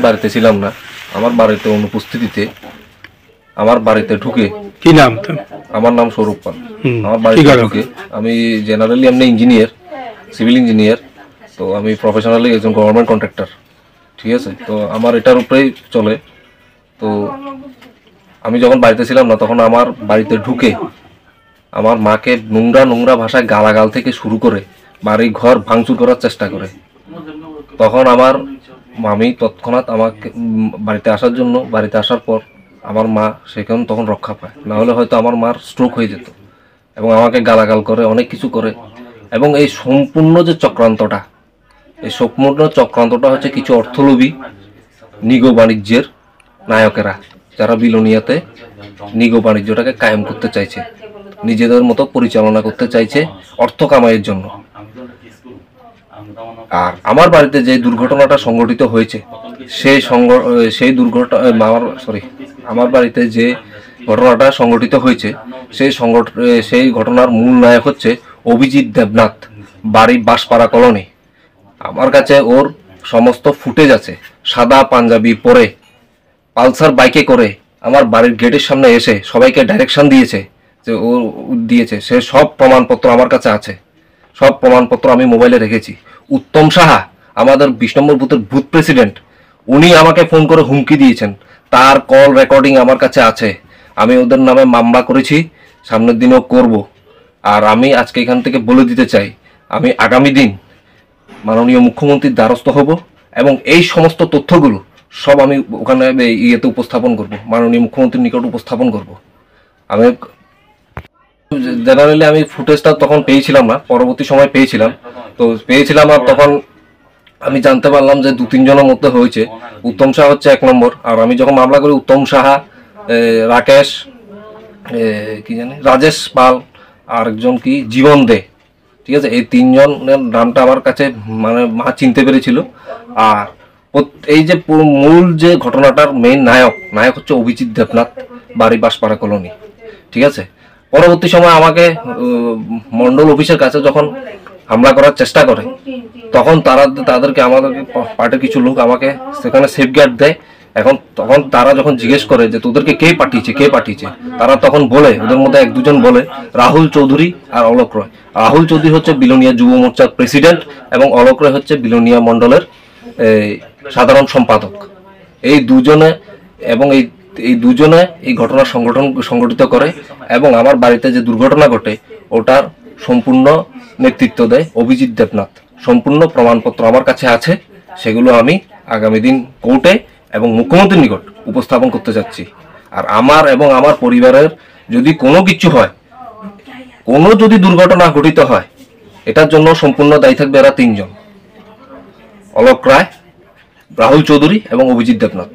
বাড়িতে ছিলাম না, আমার বাড়িতে অনুপস্থিতিতে আমার বাড়িতে ঢুকে। কি নাম? আমার নাম স্বরূপ পাল। আমার বাড়িতে ঢুকে, আমি জেনারেলি এমনি ইঞ্জিনিয়ার, সিভিল ইঞ্জিনিয়ার। তো আমি প্রফেশনালি একজন গভর্নমেন্ট কন্ট্রাক্টর, ঠিক আছে। তো আমার এটার উপরেই চলে। তো আমি যখন বাড়িতে ছিলাম না তখন আমার বাড়িতে ঢুকে আমার মাকে নোংরা নোংরা ভাষায় গালাগাল থেকে শুরু করে বাড়ি ঘর ভাঙচুর করার চেষ্টা করে। তখন আমার মামি তৎক্ষণাৎ আমাকে বাড়িতে আসার পর আমার মা সেখানে তখন রক্ষা পায়, না হলে হয়তো আমার মার স্ট্রোক হয়ে যেত। এবং আমাকে গালাগাল করে, অনেক কিছু করে। এবং এই সম্পূর্ণ যে চক্রান্তটা, এই সম্পূর্ণ চক্রান্তটা হচ্ছে কিছু অর্থলোভী নিগো বাণিজ্যের নায়কেরা, যারা বিলোনিয়াতে নিগো বাণিজ্যটাকে কায়েম করতে চাইছে, নিজেদের মতো পরিচালনা করতে চাইছে অর্থ কামাইয়ের জন্য। আর আমার বাড়িতে যে দুর্ঘটনাটা সংঘটিত হয়েছে আমার বাড়িতে যে ঘটনাটা সংঘটিত হয়েছে সেই ঘটনার মূল নায়ক হচ্ছে অভিজিৎ দেবনাথ, বাড়ি বাঁশপাড়া কলোনি। আমার কাছে ওর সমস্ত ফুটেজ আছে। সাদা পাঞ্জাবি পরে পালসার বাইকে করে আমার বাড়ির গেটের সামনে এসে সবাইকে ডাইরেকশন দিয়েছে যে ও দিয়েছে, সে সব প্রমাণপত্র আমার কাছে আছে। সব প্রমাণপত্র আমি মোবাইলে রেখেছি। উত্তম সাহা, আমাদের 20 নম্বর বুথের বুথ প্রেসিডেন্ট, উনি আমাকে ফোন করে হুমকি দিয়েছেন, তার কল রেকর্ডিং আমার কাছে আছে। আমি ওদের নামে মামলা করেছি, সামনের দিনেও করব। আর আমি আজকে এখান থেকে বলে দিতে চাই, আমি আগামী দিন মাননীয় মুখ্যমন্ত্রীর দ্বারস্থ হব এবং এই সমস্ত তথ্যগুলো সব আমি ওখানে ইয়েতে উপস্থাপন করব, মাননীয় মুখ্যমন্ত্রীর নিকট উপস্থাপন করব। আমি জেনারেলি আমি ফুটেজটা তখন পেয়েছিলাম না, পরবর্তী সময় পেয়েছিলাম। আর তখন আমি জানতে পারলাম যে 2-3 জনের মধ্যে হয়েছে। উত্তম সাহা হচ্ছে 1 নম্বর। আর আমি যখন মামলা করি, উত্তম সাহা, রাকেশ, রাজেশ পাল, আর একজন কি জীবন দে, ঠিক আছে, এই 3 জনের নামটা আমার কাছে মানে মা চিনতে পেরেছিল। আর এই যে মূল যে ঘটনাটার মেইন নায়ক হচ্ছে অভিজিৎ দেবনাথ, বাড়ি বাঁশপাড়া কলোনি, ঠিক আছে। পরবর্তী সময় আমাকে মন্ডল অফিসের কাছে যখন হামলা করার চেষ্টা করে, তখন তাদেরকে আমাদের পার্টির কিছু লোক আমাকে সেখানে সেফগার্ড দেয়। তখন তারা যখন জিজ্ঞেস করে যে তোদেরকে কে পাঠিয়েছে, তারা তখন বলে, ওদের মধ্যে 1-2 জন বলে রাহুল চৌধুরী আর অলোক রয়। রাহুল চৌধুরী হচ্ছে বিলোনিয়া যুব মোর্চার প্রেসিডেন্ট এবং অলোক রয় হচ্ছে বিলোনিয়া মন্ডলের সাধারণ সম্পাদক। এই দুজনে এই ঘটনা সংগঠিত করে এবং আমার বাড়িতে যে দুর্ঘটনা ঘটে ওটার সম্পূর্ণ নেতৃত্ব দেয় অভিজিৎ দেবনাথ। সম্পূর্ণ প্রমাণপত্র আমার কাছে আছে, সেগুলো আমি আগামী দিন কোর্টে এবং মুখ্যমন্ত্রীর নিকট উপস্থাপন করতে যাচ্ছি। আর আমার এবং আমার পরিবারের যদি কোনো কিছু হয়, যদি দুর্ঘটনা ঘটিত হয়, এটার জন্য সম্পূর্ণ দায়ী থাকবে এরা 3 জন, অলোক রায়, রাহুল চৌধুরী এবং অভিজিৎ দেবনাথ।